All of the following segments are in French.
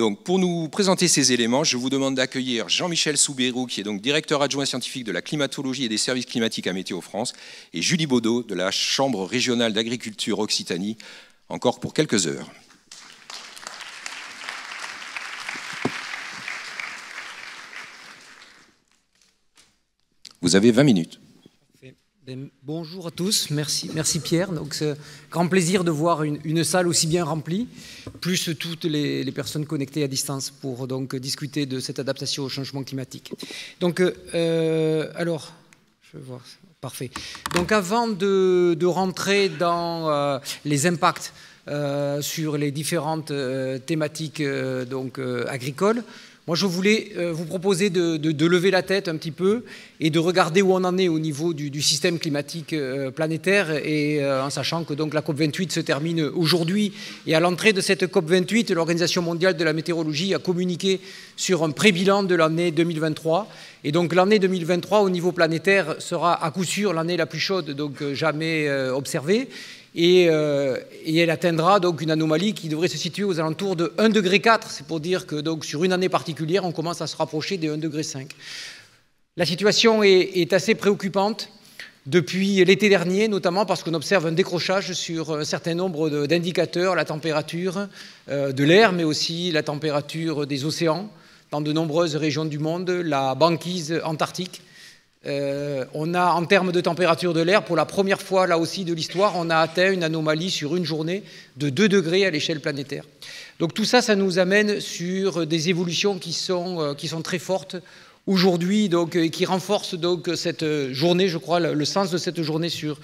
Donc, pour nous présenter ces éléments, je vous demande d'accueillir Jean-Michel Soubérou, qui est donc directeur adjoint scientifique de la climatologie et des services climatiques à Météo France, et Julie Baudot de la Chambre régionale d'agriculture Occitanie, encore pour quelques heures. Vous avez 20 minutes. Bonjour à tous, merci Pierre. Donc c'est un grand plaisir de voir une salle aussi bien remplie, plus toutes les personnes connectées à distance pour donc discuter de cette adaptation au changement climatique. Donc alors, je vais voir, parfait. Donc avant de rentrer dans les impacts sur les différentes thématiques agricoles, moi, je voulais vous proposer de lever la tête un petit peu et de regarder où on en est au niveau du système climatique planétaire, et en sachant que donc, la COP28 se termine aujourd'hui. Et à l'entrée de cette COP28, l'Organisation mondiale de la météorologie a communiqué sur un pré-bilan de l'année 2023. Et donc l'année 2023, au niveau planétaire, sera à coup sûr l'année la plus chaude donc, jamais observée. Et elle atteindra donc une anomalie qui devrait se situer aux alentours de 1,4 degré. C'est pour dire que donc, sur une année particulière, on commence à se rapprocher des 1,5 degré. La situation est assez préoccupante depuis l'été dernier, notamment parce qu'on observe un décrochage sur un certain nombre d'indicateurs, la température de l'air, mais aussi la température des océans dans de nombreuses régions du monde, la banquise antarctique. On a, en termes de température de l'air, pour la première fois, là aussi, de l'histoire, on a atteint une anomalie sur une journée de 2 degrés à l'échelle planétaire. Donc tout ça, ça nous amène sur des évolutions qui sont très fortes aujourd'hui, et qui renforcent donc cette journée, je crois, le sens de cette journée sur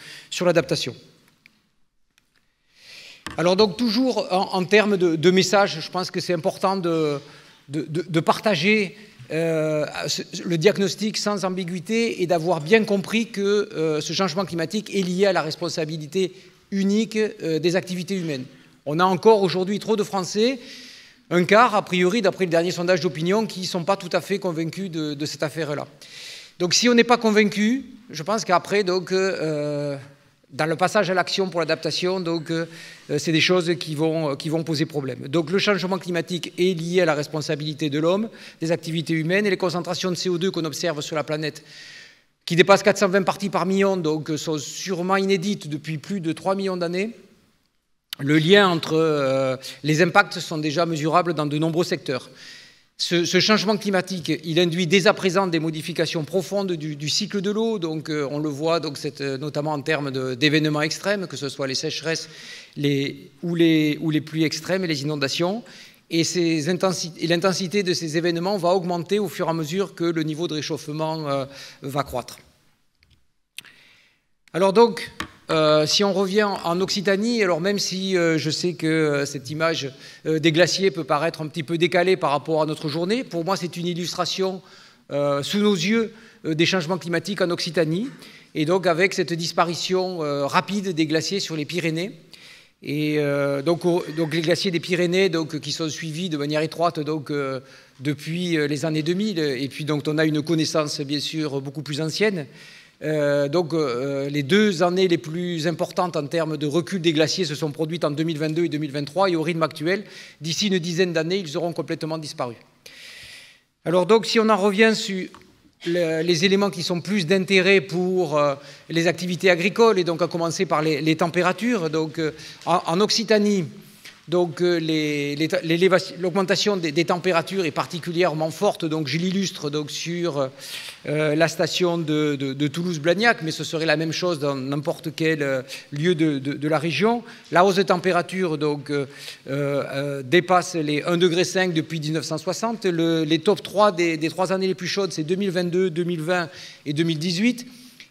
l'adaptation. Alors donc toujours en termes de messages, je pense que c'est important de partager le diagnostic sans ambiguïté et d'avoir bien compris que ce changement climatique est lié à la responsabilité unique des activités humaines. On a encore aujourd'hui trop de Français, un quart a priori d'après le dernier sondage d'opinion, qui ne sont pas tout à fait convaincus de cette affaire-là. Donc si on n'est pas convaincu, je pense qu'après dans le passage à l'action pour l'adaptation, c'est des choses qui vont poser problème. Donc le changement climatique est lié à la responsabilité de l'homme, des activités humaines, et les concentrations de CO2 qu'on observe sur la planète, qui dépassent 420 parties par million, donc sont sûrement inédites depuis plus de 3 millions d'années. Le lien entre les impacts sont déjà mesurables dans de nombreux secteurs. Ce changement climatique, il induit dès à présent des modifications profondes du cycle de l'eau, donc on le voit notamment en termes d'événements extrêmes, que ce soit les sécheresses ou les pluies extrêmes et les inondations. Et l'intensité de ces événements va augmenter au fur et à mesure que le niveau de réchauffement va croître. Alors donc, si on revient en Occitanie, alors même si je sais que cette image des glaciers peut paraître un petit peu décalée par rapport à notre journée, pour moi c'est une illustration sous nos yeux des changements climatiques en Occitanie, et donc avec cette disparition rapide des glaciers sur les Pyrénées. Et donc les glaciers des Pyrénées qui sont suivis de manière étroite depuis les années 2000, et puis donc on a une connaissance bien sûr beaucoup plus ancienne. Les 2 années les plus importantes en termes de recul des glaciers se sont produites en 2022 et 2023, et au rythme actuel, d'ici une dizaine d'années, ils auront complètement disparu. Alors donc, si on en revient sur les éléments qui sont plus d'intérêt pour les activités agricoles, et donc à commencer par les températures, donc en Occitanie, donc l'augmentation des températures est particulièrement forte, donc je l'illustre sur la station de Toulouse-Blagnac, mais ce serait la même chose dans n'importe quel lieu de la région. La hausse de température dépasse les 1,5 degré depuis 1960. Les top 3 des 3 années les plus chaudes, c'est 2022, 2020 et 2018.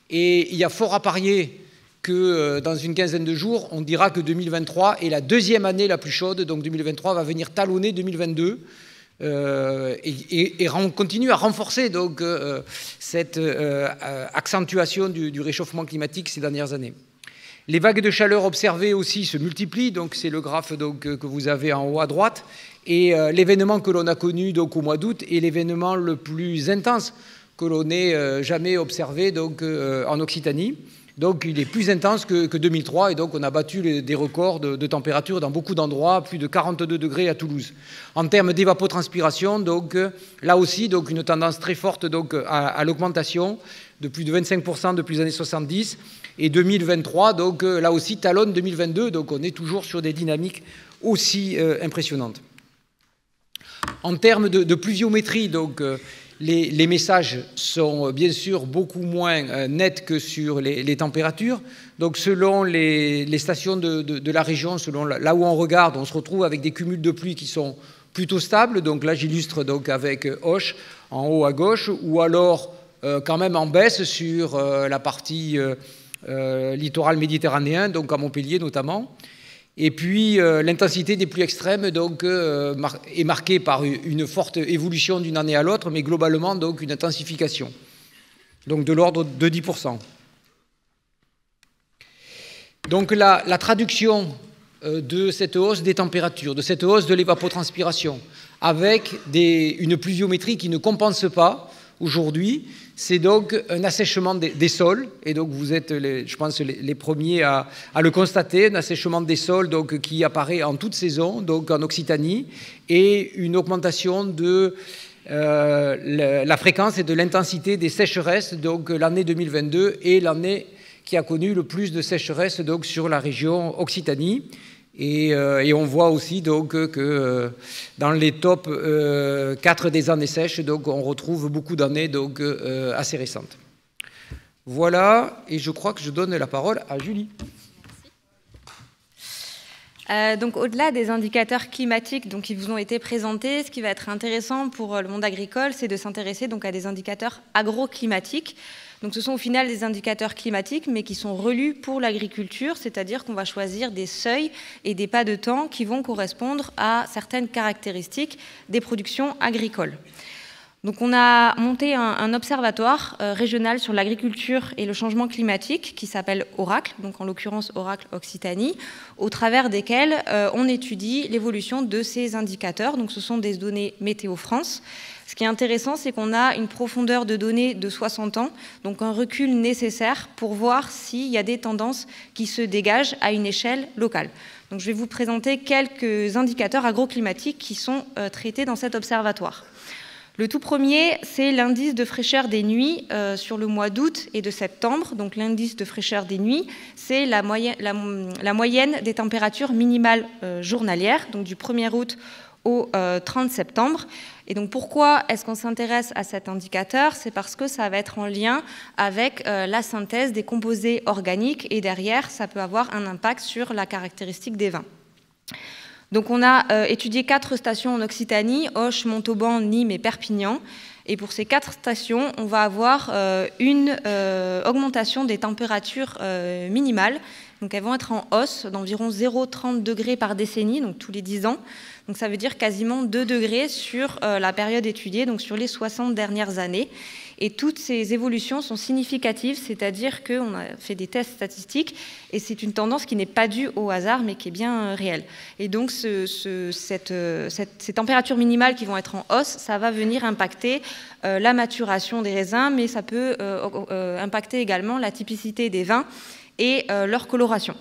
Et il y a fort à parier que dans une quinzaine de jours, on dira que 2023 est la 2e année la plus chaude, donc 2023 va venir talonner 2022 et continue à renforcer cette accentuation du réchauffement climatique ces dernières années. Les vagues de chaleur observées aussi se multiplient, donc c'est le graphe que vous avez en haut à droite, et l'événement que l'on a connu au mois d'août est l'événement le plus intense que l'on ait jamais observé en Occitanie. Donc il est plus intense que 2003 et donc on a battu des records de température dans beaucoup d'endroits, plus de 42 degrés à Toulouse. En termes d'évapotranspiration, donc là aussi donc une tendance très forte donc à l'augmentation de plus de 25% depuis les années 70 et 2023 donc là aussi talonne 2022 donc on est toujours sur des dynamiques aussi impressionnantes. En termes de pluviométrie donc les messages sont bien sûr beaucoup moins nets que sur les températures. Donc selon les stations de la région, selon là où on regarde, on se retrouve avec des cumuls de pluie qui sont plutôt stables. Donc là j'illustre donc avec Auch en haut à gauche, ou alors quand même en baisse sur la partie littorale méditerranéen, donc à Montpellier notamment. Et puis l'intensité des pluies extrêmes donc, est marquée par une forte évolution d'une année à l'autre, mais globalement donc une intensification, donc de l'ordre de 10%. Donc la traduction de cette hausse des températures, de cette hausse de l'évapotranspiration, avec une pluviométrie qui ne compense pas aujourd'hui, c'est donc un assèchement des sols, et donc vous êtes, je pense, les premiers à le constater, un assèchement des sols donc, qui apparaît en toute saison, donc en Occitanie, et une augmentation de la fréquence et de l'intensité des sécheresses, donc l'année 2022 est l'année qui a connu le plus de sécheresse donc, sur la région Occitanie. Et on voit aussi donc, que dans les top 4 des années sèches, donc, on retrouve beaucoup d'années donc, assez récentes. Voilà, et je crois que je donne la parole à Julie. Donc, au-delà des indicateurs climatiques donc, qui vous ont été présentés, ce qui va être intéressant pour le monde agricole, c'est de s'intéresser donc, à des indicateurs agroclimatiques. Donc ce sont au final des indicateurs climatiques, mais qui sont relus pour l'agriculture, c'est-à-dire qu'on va choisir des seuils et des pas de temps qui vont correspondre à certaines caractéristiques des productions agricoles. Donc on a monté un observatoire régional sur l'agriculture et le changement climatique qui s'appelle Oracle, donc en l'occurrence Oracle Occitanie, au travers desquels on étudie l'évolution de ces indicateurs. Donc ce sont des données Météo France. Ce qui est intéressant, c'est qu'on a une profondeur de données de 60 ans, donc un recul nécessaire pour voir s'il y a des tendances qui se dégagent à une échelle locale. Donc je vais vous présenter quelques indicateurs agroclimatiques qui sont traités dans cet observatoire. Le tout premier, c'est l'indice de fraîcheur des nuits sur le mois d'août et de septembre. Donc l'indice de fraîcheur des nuits, c'est la moyenne des températures minimales journalières, donc du 1er août au 30 septembre. Et donc pourquoi est-ce qu'on s'intéresse à cet indicateur? C'est parce que ça va être en lien avec la synthèse des composés organiques et derrière, ça peut avoir un impact sur la caractéristique des vins. Donc on a étudié 4 stations en Occitanie, Auch, Montauban, Nîmes et Perpignan. Et pour ces 4 stations, on va avoir une augmentation des températures minimales. Donc elles vont être en hausse d'environ 0,30 degrés par décennie, donc tous les 10 ans. Donc ça veut dire quasiment 2 degrés sur la période étudiée, donc sur les 60 dernières années. Et toutes ces évolutions sont significatives, c'est-à-dire qu'on a fait des tests statistiques et c'est une tendance qui n'est pas due au hasard, mais qui est bien réelle. Et donc ces températures minimales qui vont être en hausse, ça va venir impacter la maturation des raisins, mais ça peut impacter également la typicité des vins et leur coloration.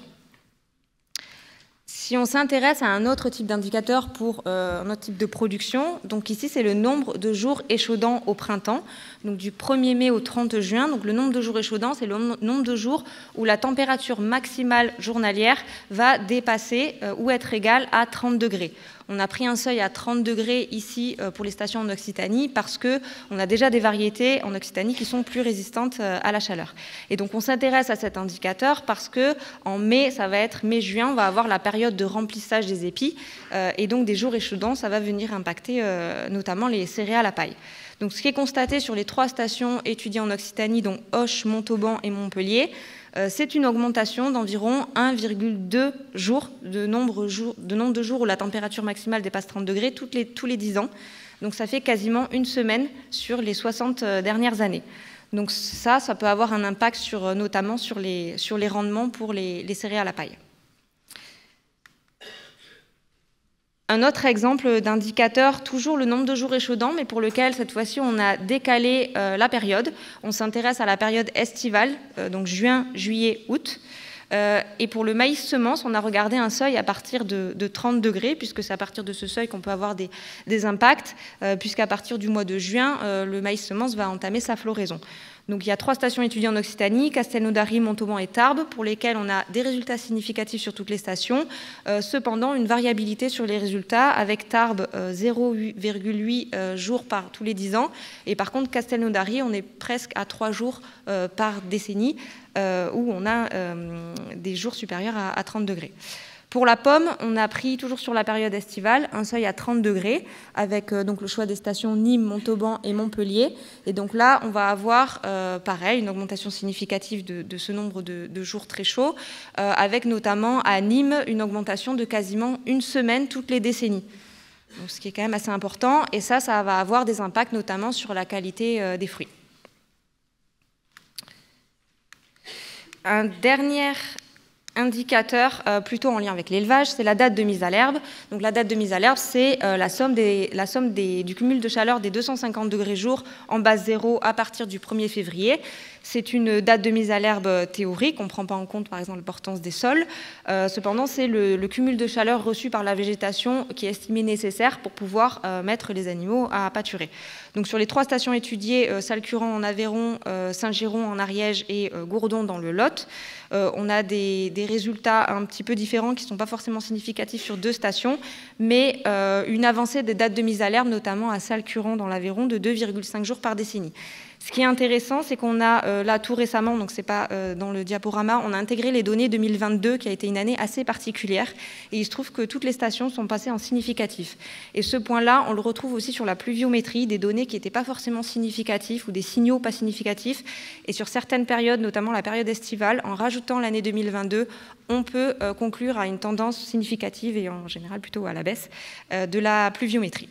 Si on s'intéresse à un autre type d'indicateur pour un autre type de production, donc ici c'est le nombre de jours échaudants au printemps, donc du 1er mai au 30 juin. Donc le nombre de jours échaudants, c'est le nombre de jours où la température maximale journalière va dépasser ou être égale à 30 degrés. On a pris un seuil à 30 degrés ici pour les stations en Occitanie parce qu'on a déjà des variétés en Occitanie qui sont plus résistantes à la chaleur. Et donc on s'intéresse à cet indicateur parce qu'en mai, ça va être mai-juin, on va avoir la période de remplissage des épis et donc des jours échaudants, ça va venir impacter notamment les céréales à paille. Donc ce qui est constaté sur les 3 stations étudiées en Occitanie, dont Auch, Montauban et Montpellier, c'est une augmentation d'environ 1,2 jours de nombre de jours où la température maximale dépasse 30 degrés tous les 10 ans. Donc ça fait quasiment une semaine sur les 60 dernières années. Donc ça peut avoir un impact notamment sur les rendements pour les céréales à paille. Un autre exemple d'indicateur, toujours le nombre de jours échaudants, mais pour lequel cette fois-ci on a décalé la période. On s'intéresse à la période estivale, donc juin, juillet, août. Et pour le maïs semence, on a regardé un seuil à partir de 30 degrés, puisque c'est à partir de ce seuil qu'on peut avoir des impacts, puisqu'à partir du mois de juin, le maïs semence va entamer sa floraison. Donc il y a 3 stations étudiées en Occitanie, Castelnaudary, Montauban et Tarbes, pour lesquelles on a des résultats significatifs sur toutes les stations, cependant une variabilité sur les résultats, avec Tarbes 0,8 jours par tous les 10 ans, et par contre Castelnaudary, on est presque à 3 jours par décennie, où on a des jours supérieurs à 30 degrés. Pour la pomme, on a pris, toujours sur la période estivale, un seuil à 30 degrés, avec donc le choix des stations Nîmes, Montauban et Montpellier. Et donc là, on va avoir, pareil, une augmentation significative de ce nombre de jours très chauds, avec notamment à Nîmes une augmentation de quasiment une semaine toutes les décennies. Donc, ce qui est quand même assez important. Et ça va avoir des impacts notamment sur la qualité des fruits. Un dernier indicateur plutôt en lien avec l'élevage, c'est la date de mise à l'herbe. Donc la date de mise à l'herbe, c'est la somme du cumul de chaleur des 250 degrés jour en base zéro à partir du 1er février. C'est une date de mise à l'herbe théorique, on ne prend pas en compte par exemple l'importance des sols. Cependant, c'est le cumul de chaleur reçu par la végétation qui est estimé nécessaire pour pouvoir mettre les animaux à pâturer. Donc sur les 3 stations étudiées, Salcuran en Aveyron, Saint-Giron en Ariège et Gourdon dans le Lot, on a des résultats un petit peu différents qui ne sont pas forcément significatifs sur 2 stations, mais une avancée des dates de mise à l'herbe, notamment à Salcuran dans l'Aveyron, de 2,5 jours par décennie. Ce qui est intéressant, c'est qu'on a là tout récemment, donc c'est pas dans le diaporama, on a intégré les données 2022 qui a été une année assez particulière et il se trouve que toutes les stations sont passées en significatif. Et ce point-là, on le retrouve aussi sur la pluviométrie, des données qui n'étaient pas forcément significatives ou des signaux pas significatifs. Et sur certaines périodes, notamment la période estivale, en rajoutant l'année 2022, on peut conclure à une tendance significative et en général plutôt à la baisse de la pluviométrie.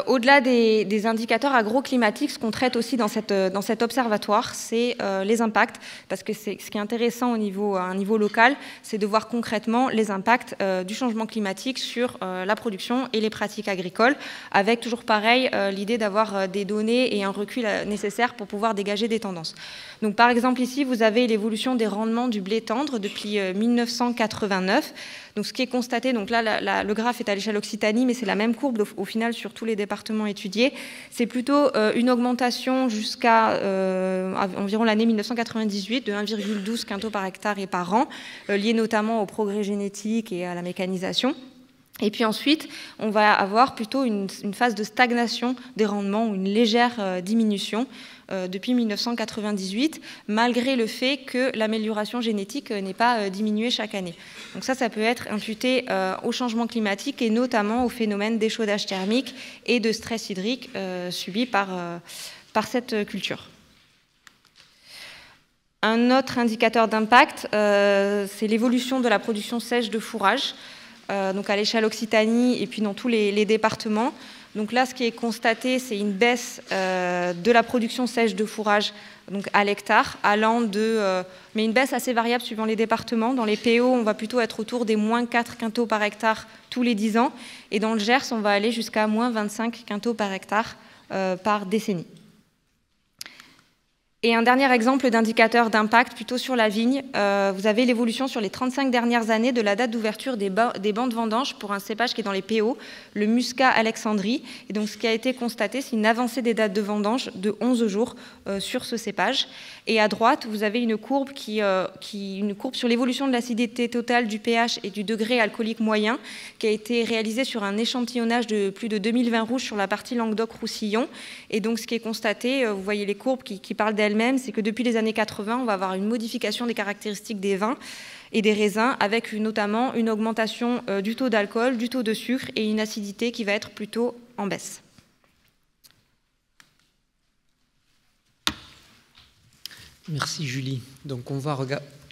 Au-delà des indicateurs agroclimatiques, ce qu'on traite aussi dans cet observatoire, c'est les impacts, parce que ce qui est intéressant à un niveau local, c'est de voir concrètement les impacts du changement climatique sur la production et les pratiques agricoles, avec toujours pareil l'idée d'avoir des données et un recul nécessaire pour pouvoir dégager des tendances. Donc par exemple ici, vous avez l'évolution des rendements du blé tendre depuis 1989. Donc ce qui est constaté, donc là le graphe est à l'échelle Occitanie, mais c'est la même courbe au final sur tous les départements étudiés. C'est plutôt une augmentation jusqu'à environ l'année 1998 de 1,12 quintaux par hectare et par an, liée notamment au progrès génétique et à la mécanisation. Et puis ensuite, on va avoir plutôt une phase de stagnation des rendements ou une légère diminution depuis 1998, malgré le fait que l'amélioration génétique n'est pas diminuée chaque année. Donc ça peut être imputé au changement climatique et notamment au phénomène d'échaudage thermique et de stress hydrique subi par cette culture. Un autre indicateur d'impact, c'est l'évolution de la production sèche de fourrage, donc à l'échelle Occitanie et puis dans tous les départements. Donc là, ce qui est constaté, c'est une baisse de la production sèche de fourrage donc à l'hectare, allant mais une baisse assez variable suivant les départements. Dans les PO, on va plutôt être autour des moins 4 quintaux par hectare tous les 10 ans. Et dans le Gers, on va aller jusqu'à moins 25 quintaux par hectare par décennie. Et un dernier exemple d'indicateur d'impact plutôt sur la vigne, vous avez l'évolution sur les 35 dernières années de la date d'ouverture des bancs de vendange pour un cépage qui est dans les PO, le Muscat Alexandrie. Et donc ce qui a été constaté, c'est une avancée des dates de vendange de 11 jours sur ce cépage. Et à droite, vous avez une courbe sur l'évolution de l'acidité totale du pH et du degré alcoolique moyen qui a été réalisée sur un échantillonnage de plus de 2000 vins rouges sur la partie Languedoc-Roussillon. Et donc ce qui est constaté, vous voyez les courbes qui parlent d'elles-mêmes, c'est que depuis les années 80, on va avoir une modification des caractéristiques des vins et des raisins avec notamment une augmentation du taux d'alcool, du taux de sucre et une acidité qui va être plutôt en baisse. Merci Julie. Donc on va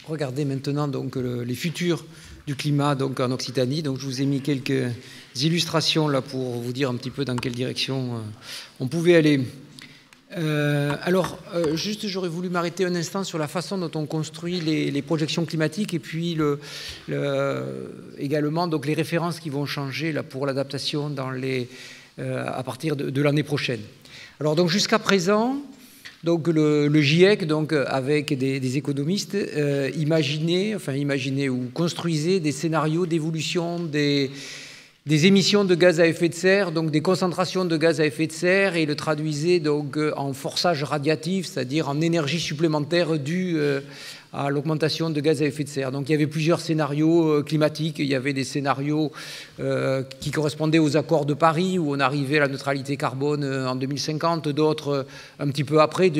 regarder maintenant donc, les futurs du climat donc, en Occitanie. Donc je vous ai mis quelques illustrations là pour vous dire un petit peu dans quelle direction on pouvait aller. Juste, j'aurais voulu m'arrêter un instant sur la façon dont on construit les projections climatiques et puis également donc, les références qui vont changer là, pour l'adaptation à partir de l'année prochaine. Alors, donc, jusqu'à présent, donc, le GIEC, donc, avec des économistes, imaginait ou construisait des scénarios d'évolution des émissions de gaz à effet de serre, donc des concentrations de gaz à effet de serre, et le traduisait donc en forçage radiatif, c'est-à-dire en énergie supplémentaire due à l'augmentation de gaz à effet de serre. Donc il y avait plusieurs scénarios climatiques. Il y avait des scénarios qui correspondaient aux accords de Paris, où on arrivait à la neutralité carbone en 2050, d'autres un petit peu après,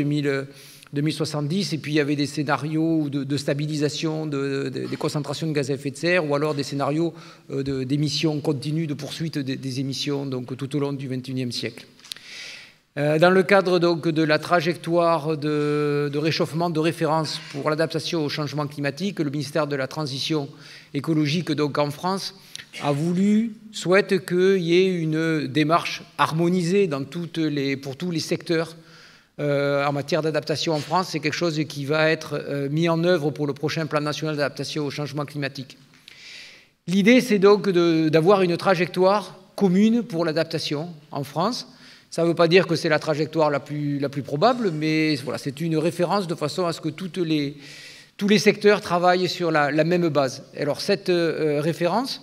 2070, et puis il y avait des scénarios de stabilisation des concentrations de gaz à effet de serre, ou alors des scénarios d'émissions continues, de poursuite des émissions donc, tout au long du XXIe siècle. Dans le cadre donc, de la trajectoire de réchauffement de référence pour l'adaptation au changement climatique, le ministère de la Transition écologique donc, en France souhaite qu'il y ait une démarche harmonisée pour tous les secteurs en matière d'adaptation en France. C'est quelque chose qui va être mis en œuvre pour le prochain plan national d'adaptation au changement climatique. L'idée, c'est donc d'avoir une trajectoire commune pour l'adaptation en France. Ça ne veut pas dire que c'est la trajectoire la plus probable, mais voilà, c'est une référence de façon à ce que tous les secteurs travaillent sur la même base. Alors cette référence,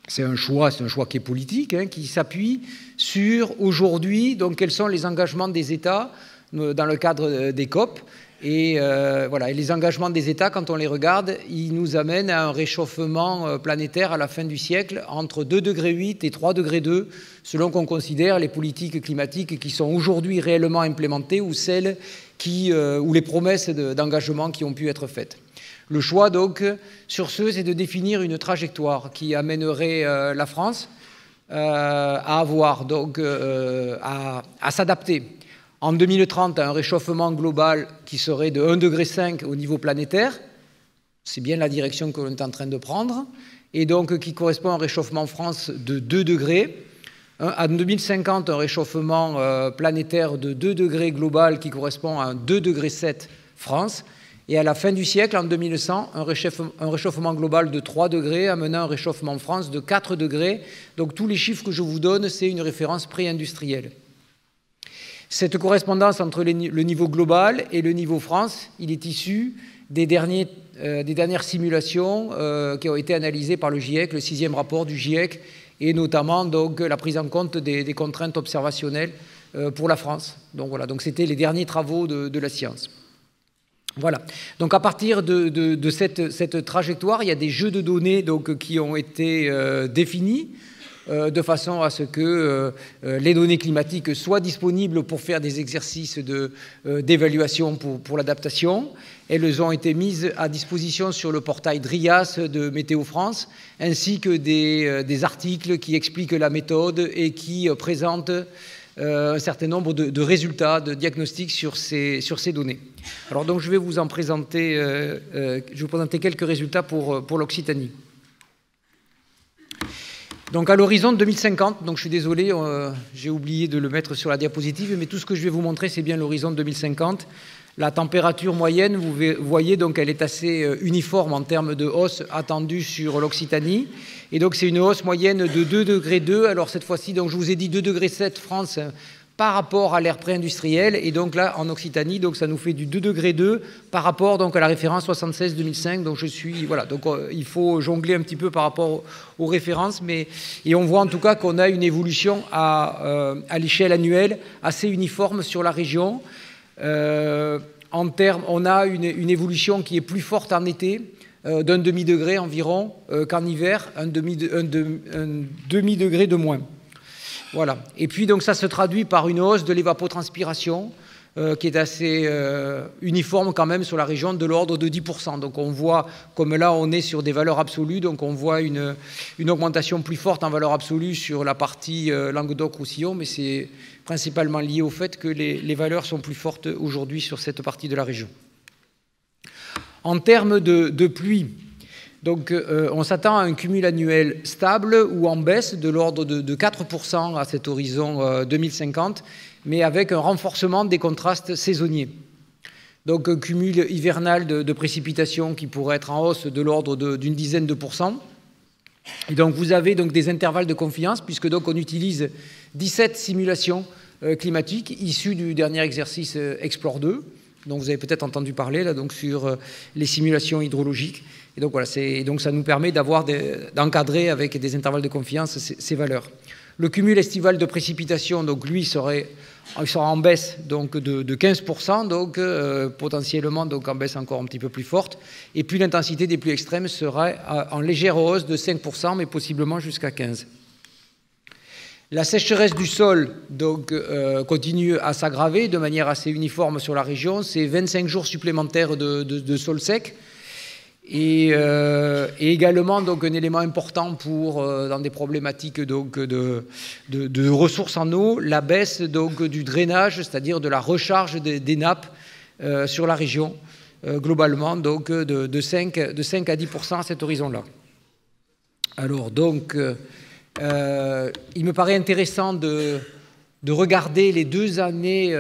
c'est un choix qui est politique, hein, qui s'appuie sur aujourd'hui, donc quels sont les engagements des États dans le cadre des COP. Et voilà, et les engagements des États, quand on les regarde, ils nous amènent à un réchauffement planétaire à la fin du siècle entre 2,8 degrés et 3,2 degrés, selon qu'on considère les politiques climatiques qui sont aujourd'hui réellement implémentées ou celles ou les promesses d'engagement qui ont pu être faites. Le choix, donc, sur ce, c'est de définir une trajectoire qui amènerait la France à s'adapter en 2030 à un réchauffement global qui serait de 1,5 degré au niveau planétaire. C'est bien la direction que l'on est en train de prendre, et donc qui correspond à un réchauffement en France de 2 degrés. En 2050, un réchauffement planétaire de 2 degrés global qui correspond à un 2,7 degrés France. Et à la fin du siècle, en 2100, un réchauffement global de 3 degrés amenant un réchauffement en France de 4 degrés. Donc tous les chiffres que je vous donne, c'est une référence pré-industrielle. Cette correspondance entre le niveau global et le niveau France, il est issu des dernières simulations qui ont été analysées par le GIEC, le 6e rapport du GIEC, et notamment donc, la prise en compte des contraintes observationnelles pour la France. Donc voilà, donc c'était les derniers travaux de la science. Voilà. Donc à partir de cette trajectoire, il y a des jeux de données donc, qui ont été définis de façon à ce que les données climatiques soient disponibles pour faire des exercices d'évaluation pour l'adaptation. Elles ont été mises à disposition sur le portail DRIAS de Météo France, ainsi que des articles qui expliquent la méthode et qui présentent un certain nombre de résultats, de diagnostics sur ces données. Alors donc je vais vous en présenter, je vais vous présenter quelques résultats pour l'Occitanie. Donc à l'horizon 2050, donc je suis désolé, j'ai oublié de le mettre sur la diapositive, mais tout ce que je vais vous montrer, c'est bien l'horizon 2050. La température moyenne, vous voyez, donc elle est assez uniforme en termes de hausse attendue sur l'Occitanie. Et donc c'est une hausse moyenne de 2,2 degrés. Alors cette fois-ci, donc je vous ai dit 2,7 degrés France par rapport à l'ère pré-industrielle. Et donc là, en Occitanie, donc ça nous fait du 2,2 degrés par rapport donc à la référence 76-2005. Donc voilà, donc il faut jongler un petit peu par rapport aux références, et on voit en tout cas qu'on a une évolution à l'échelle annuelle assez uniforme sur la région. On a une évolution qui est plus forte en été, d'un demi-degré environ, qu'en hiver, un demi-degré de moins. Voilà. Et puis donc ça se traduit par une hausse de l'évapotranspiration qui est assez uniforme quand même sur la région, de l'ordre de 10%. Donc on voit, comme là on est sur des valeurs absolues, donc on voit une augmentation plus forte en valeur absolue sur la partie Languedoc-Roussillon, mais c'est principalement lié au fait que les valeurs sont plus fortes aujourd'hui sur cette partie de la région. En termes de pluie, Donc on s'attend à un cumul annuel stable ou en baisse de l'ordre de 4% à cet horizon 2050, mais avec un renforcement des contrastes saisonniers. Donc un cumul hivernal de précipitations qui pourrait être en hausse de l'ordre d'une dizaine de %. Et donc vous avez donc des intervalles de confiance, puisque donc on utilise 17 simulations climatiques issues du dernier exercice Explore 2. Donc vous avez peut-être entendu parler là, donc, sur les simulations hydrologiques. Et donc voilà, donc ça nous permet d'encadrer avec des intervalles de confiance ces valeurs. Le cumul estival de précipitations, donc lui, sera en baisse donc, de 15%, donc potentiellement donc, en baisse encore un petit peu plus forte. Et puis l'intensité des pluies extrêmes sera en légère hausse de 5%, mais possiblement jusqu'à 15%. La sécheresse du sol donc, continue à s'aggraver de manière assez uniforme sur la région. C'est 25 jours supplémentaires de sol sec. Et également donc, un élément important dans des problématiques donc, de ressources en eau, la baisse donc, du drainage, c'est-à-dire de la recharge des nappes sur la région, globalement donc, de 5 à 10% à cet horizon-là. Alors donc, il me paraît intéressant de regarder les 2 années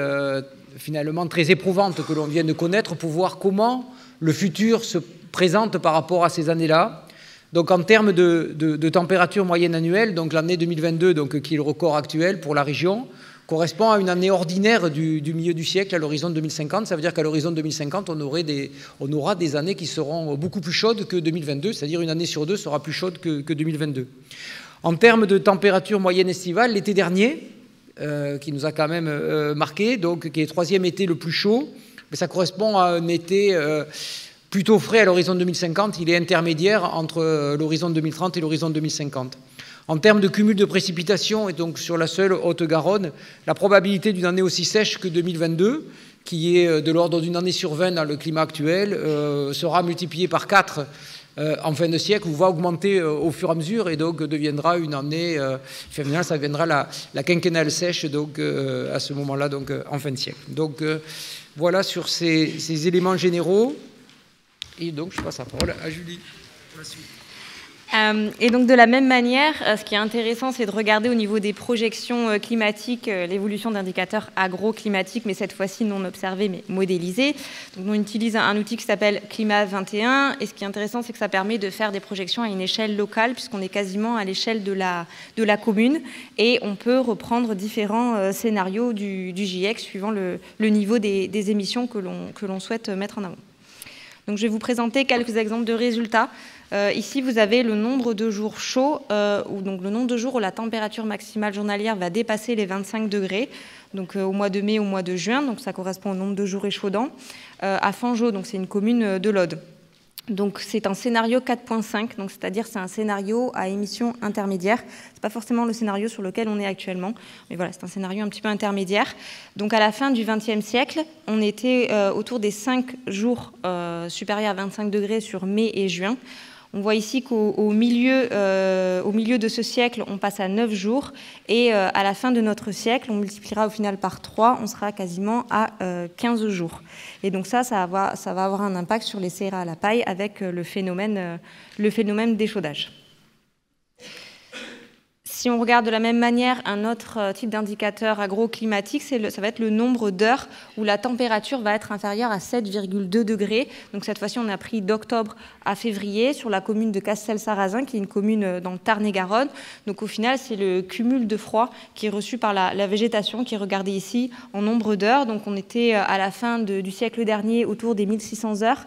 finalement très éprouvantes que l'on vient de connaître pour voir comment le futur se présente par rapport à ces années-là. Donc en termes de température moyenne annuelle, donc l'année 2022, donc, qui est le record actuel pour la région, correspond à une année ordinaire du milieu du siècle à l'horizon 2050. Ça veut dire qu'à l'horizon 2050, on aura des années qui seront beaucoup plus chaudes que 2022, c'est-à-dire une année sur 2 sera plus chaude que 2022. En termes de température moyenne estivale, l'été dernier, qui nous a quand même marqué, donc, qui est le 3e été le plus chaud, mais ça correspond à un été plutôt frais à l'horizon 2050, il est intermédiaire entre l'horizon 2030 et l'horizon 2050. En termes de cumul de précipitations, et donc sur la seule Haute-Garonne, la probabilité d'une année aussi sèche que 2022, qui est de l'ordre d'une année sur 20 dans le climat actuel, sera multipliée par 4 en fin de siècle, ou va augmenter au fur et à mesure, et donc deviendra une année, finalement ça deviendra la quinquennale sèche donc, à ce moment-là, donc en fin de siècle. Donc voilà sur ces éléments généraux. Et donc, je passe la parole à Julie pour la suite. Et donc, de la même manière, ce qui est intéressant, c'est de regarder au niveau des projections climatiques l'évolution d'indicateurs agroclimatiques, mais cette fois-ci non observés, mais modélisés. Donc, on utilise un outil qui s'appelle Climat 21. Et ce qui est intéressant, c'est que ça permet de faire des projections à une échelle locale, puisqu'on est quasiment à l'échelle de la commune. Et on peut reprendre différents scénarios du GIEC suivant le niveau des émissions que l'on souhaite mettre en avant. Donc, je vais vous présenter quelques exemples de résultats. Ici, vous avez le nombre de jours chauds, donc le nombre de jours où la température maximale journalière va dépasser les 25 degrés, donc au mois de mai, au mois de juin, donc ça correspond au nombre de jours échaudants, à Fangeau, donc c'est une commune de l'Aude. Donc c'est un scénario 4.5, donc c'est-à-dire c'est un scénario à émissions intermédiaires. C'est pas forcément le scénario sur lequel on est actuellement, mais voilà, c'est un scénario un petit peu intermédiaire. Donc à la fin du XXe siècle, on était autour des 5 jours supérieurs à 25 degrés sur mai et juin. On voit ici qu'au milieu de ce siècle, on passe à 9 jours. Et à la fin de notre siècle, on multipliera au final par 3, on sera quasiment à 15 jours. Et donc ça va avoir un impact sur les serres à la paille avec le phénomène d'échaudage. Si on regarde de la même manière un autre type d'indicateur agroclimatique, ça va être le nombre d'heures où la température va être inférieure à 7,2 degrés. Donc cette fois-ci, on a pris d'octobre à février sur la commune de Castel-Sarrazin, qui est une commune dans le Tarn-et-Garonne. Donc au final, c'est le cumul de froid qui est reçu par la végétation, qui est regardé ici en nombre d'heures. Donc on était à la fin du siècle dernier autour des 1600 heures.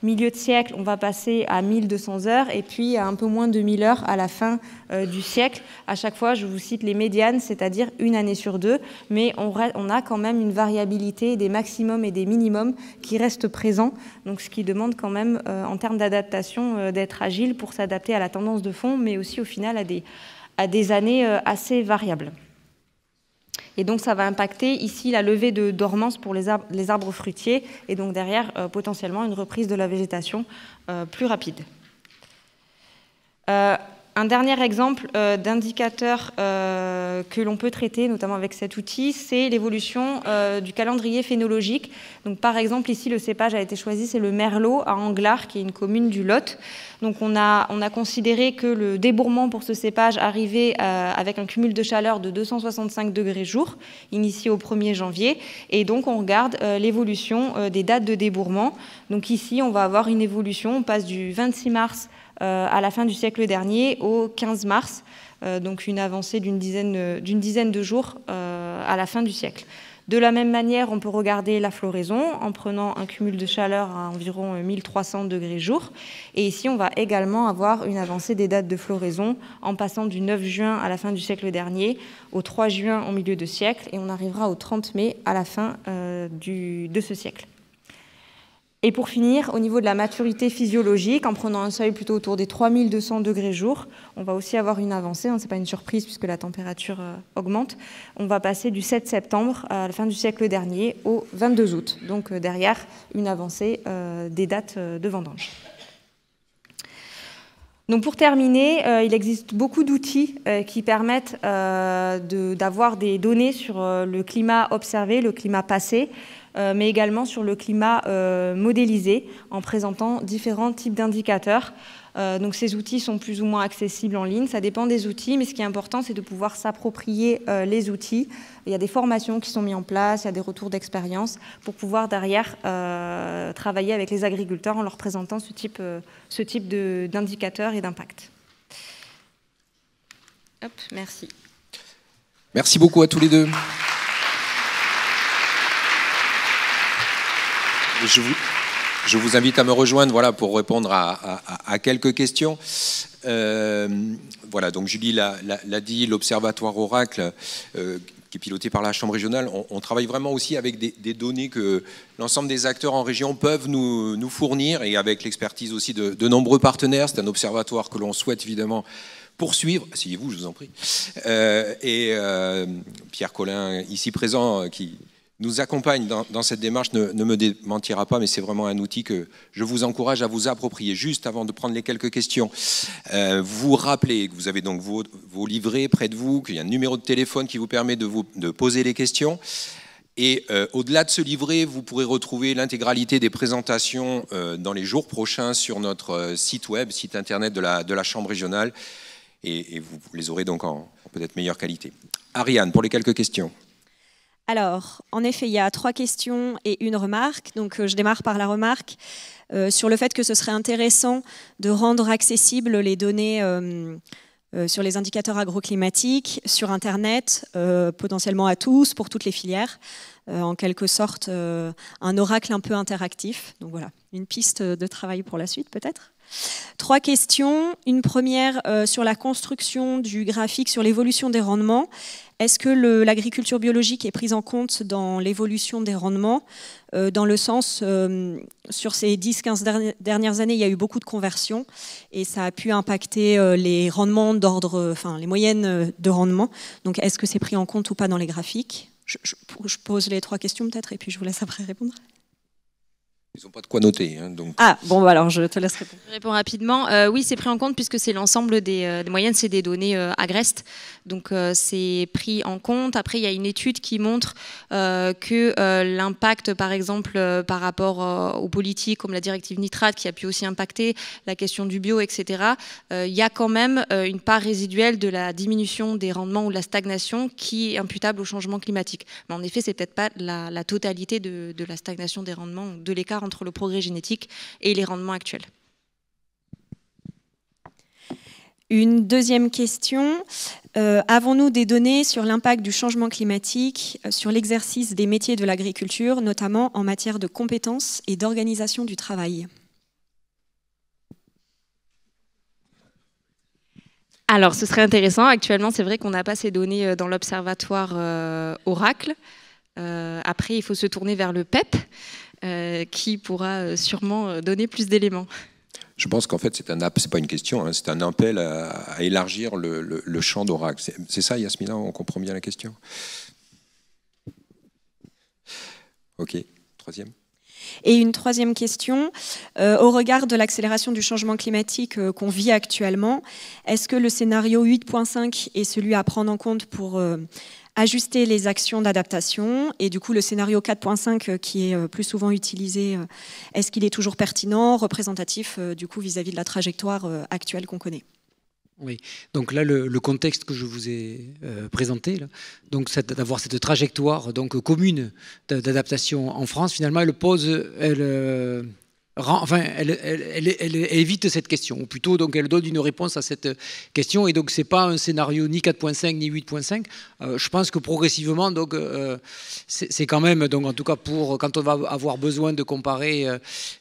Milieu de siècle, on va passer à 1200 heures et puis à un peu moins de 1000 heures à la fin du siècle. À chaque fois, je vous cite les médianes, c'est-à-dire une année sur 2, mais on a quand même une variabilité des maximums et des minimums qui restent présents, donc ce qui demande quand même, en termes d'adaptation, d'être agile pour s'adapter à la tendance de fond, mais aussi au final à des années assez variables. Et donc, ça va impacter ici la levée de dormance pour les arbres fruitiers et donc derrière, potentiellement, une reprise de la végétation plus rapide. Un dernier exemple d'indicateur que l'on peut traiter, notamment avec cet outil, c'est l'évolution du calendrier phénologique. Donc, par exemple, ici, le cépage a été choisi, c'est le Merlot à Anglars, qui est une commune du Lot. Donc, on a considéré que le débourrement pour ce cépage arrivait avec un cumul de chaleur de 265 degrés jour, initié au 1er janvier. Et donc, on regarde l'évolution des dates de débourrement. Donc, ici, on va avoir une évolution. On passe du 26 mars à la fin du siècle dernier au 15 mars, donc une avancée d'une dizaine de jours à la fin du siècle. De la même manière, on peut regarder la floraison en prenant un cumul de chaleur à environ 1300 degrés jour. Et ici, on va également avoir une avancée des dates de floraison en passant du 9 juin à la fin du siècle dernier au 3 juin au milieu de siècle, et on arrivera au 30 mai à la fin de ce siècle. Et pour finir, au niveau de la maturité physiologique, en prenant un seuil plutôt autour des 3200 degrés jour, on va aussi avoir une avancée, ce n'est pas une surprise puisque la température augmente. On va passer du 7 septembre à la fin du siècle dernier au 22 août. Donc derrière, une avancée des dates de vendange. Donc pour terminer, il existe beaucoup d'outils qui permettent d'avoir des données sur le climat observé, le climat passé, mais également sur le climat modélisé, en présentant différents types d'indicateurs. Donc ces outils sont plus ou moins accessibles en ligne, ça dépend des outils, mais ce qui est important, c'est de pouvoir s'approprier les outils. Il y a des formations qui sont mises en place, il y a des retours d'expérience pour pouvoir derrière travailler avec les agriculteurs en leur présentant ce type d'indicateurs et d'impact. Hop, merci. Merci beaucoup à tous les deux. Je vous invite à me rejoindre pour répondre à quelques questions. Voilà, donc Julie l'a dit, l'Observatoire Oracle, qui est piloté par la Chambre régionale, on travaille vraiment aussi avec des données que l'ensemble des acteurs en région peuvent nous fournir, et avec l'expertise aussi de nombreux partenaires. C'est un observatoire que l'on souhaite évidemment poursuivre. Asseyez-vous, je vous en prie. Et Pierre Collin, ici présent, qui nous accompagne dans cette démarche, ne me démentira pas, mais c'est vraiment un outil que je vous encourage à vous approprier. Juste avant de prendre les quelques questions, vous rappelez que vous avez donc vos livrets près de vous, qu'il y a un numéro de téléphone qui vous permet de poser les questions. Et au-delà de ce livret, vous pourrez retrouver l'intégralité des présentations dans les jours prochains sur notre site web, site internet de la Chambre régionale, et vous les aurez donc en peut-être meilleure qualité. Ariane, pour les quelques questions. Alors, en effet, il y a 3 questions et une remarque. Donc, je démarre par la remarque sur le fait que ce serait intéressant de rendre accessibles les données sur les indicateurs agroclimatiques sur Internet, potentiellement à tous, pour toutes les filières. En quelque sorte, un oracle un peu interactif. Donc voilà, une piste de travail pour la suite peut-être. 3 questions. Une première sur la construction du graphique sur l'évolution des rendements. Est-ce que l'agriculture biologique est prise en compte dans l'évolution des rendements, dans le sens, sur ces 10-15 dernières années, il y a eu beaucoup de conversions et ça a pu impacter les rendements les moyennes de rendement. Donc, est-ce que c'est pris en compte ou pas dans les graphiques ? Je pose les 3 questions peut-être et puis je vous laisse après répondre. Ils n'ont pas de quoi noter. Donc. Ah, bon, alors je te laisse répondre. Je réponds rapidement. Oui, c'est pris en compte puisque c'est l'ensemble des moyennes, c'est des données agrestes. Donc, c'est pris en compte. Après, il y a une étude qui montre que l'impact, par exemple, par rapport aux politiques comme la directive nitrate, qui a pu aussi impacter la question du bio, etc., il y a quand même une part résiduelle de la diminution des rendements ou de la stagnation qui est imputable au changement climatique. Mais en effet, c'est peut-être pas la totalité de la stagnation des rendements, de l'écart entre le progrès génétique et les rendements actuels. Une deuxième question. Avons-nous des données sur l'impact du changement climatique sur l'exercice des métiers de l'agriculture, notamment en matière de compétences et d'organisation du travail ? Alors, ce serait intéressant. Actuellement, c'est vrai qu'on n'a pas ces données dans l'observatoire Oracle. Après, il faut se tourner vers le PEP, qui pourra sûrement donner plus d'éléments. Je pense qu'en fait, c'est pas une question, c'est un appel à élargir le champ d'Oracle. C'est ça, Yasmina, on comprend bien la question ? Ok, troisième. Et une troisième question, au regard de l'accélération du changement climatique qu'on vit actuellement, est-ce que le scénario 8.5 est celui à prendre en compte pour ajuster les actions d'adaptation, et du coup le scénario 4.5 qui est plus souvent utilisé, est-ce qu'il est toujours pertinent, représentatif du coup vis-à-vis de la trajectoire actuelle qu'on connaît? Oui, donc là le contexte que je vous ai présenté, là, donc d'avoir cette trajectoire donc commune d'adaptation en France, finalement elle évite cette question, ou plutôt donc elle donne une réponse à cette question, et donc c'est pas un scénario ni 4.5 ni 8.5. Je pense que progressivement, donc c'est quand même, donc en tout cas pour quand on va avoir besoin de comparer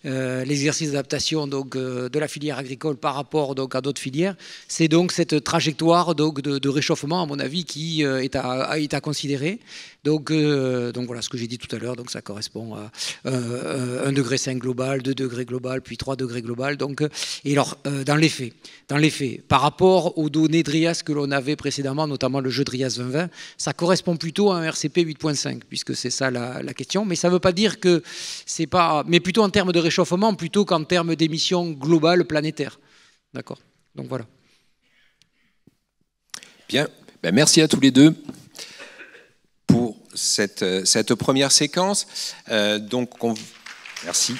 l'exercice d'adaptation donc de la filière agricole par rapport donc à d'autres filières, c'est donc cette trajectoire donc de réchauffement à mon avis qui est à considérer. Donc voilà ce que j'ai dit tout à l'heure, donc ça correspond à 1,5 degré global, 2 degrés global, puis 3 degrés global. Donc, et alors, dans les faits, par rapport aux données DRIAS que l'on avait précédemment, notamment le jeu DRIAS 2020, ça correspond plutôt à un RCP 8.5, puisque c'est ça la question. Mais ça ne veut pas dire que c'est pas... Mais plutôt en termes de réchauffement, plutôt qu'en termes d'émissions globales planétaires. D'accord? Donc voilà. Bien, ben, merci à tous les deux pour cette première séquence. Merci.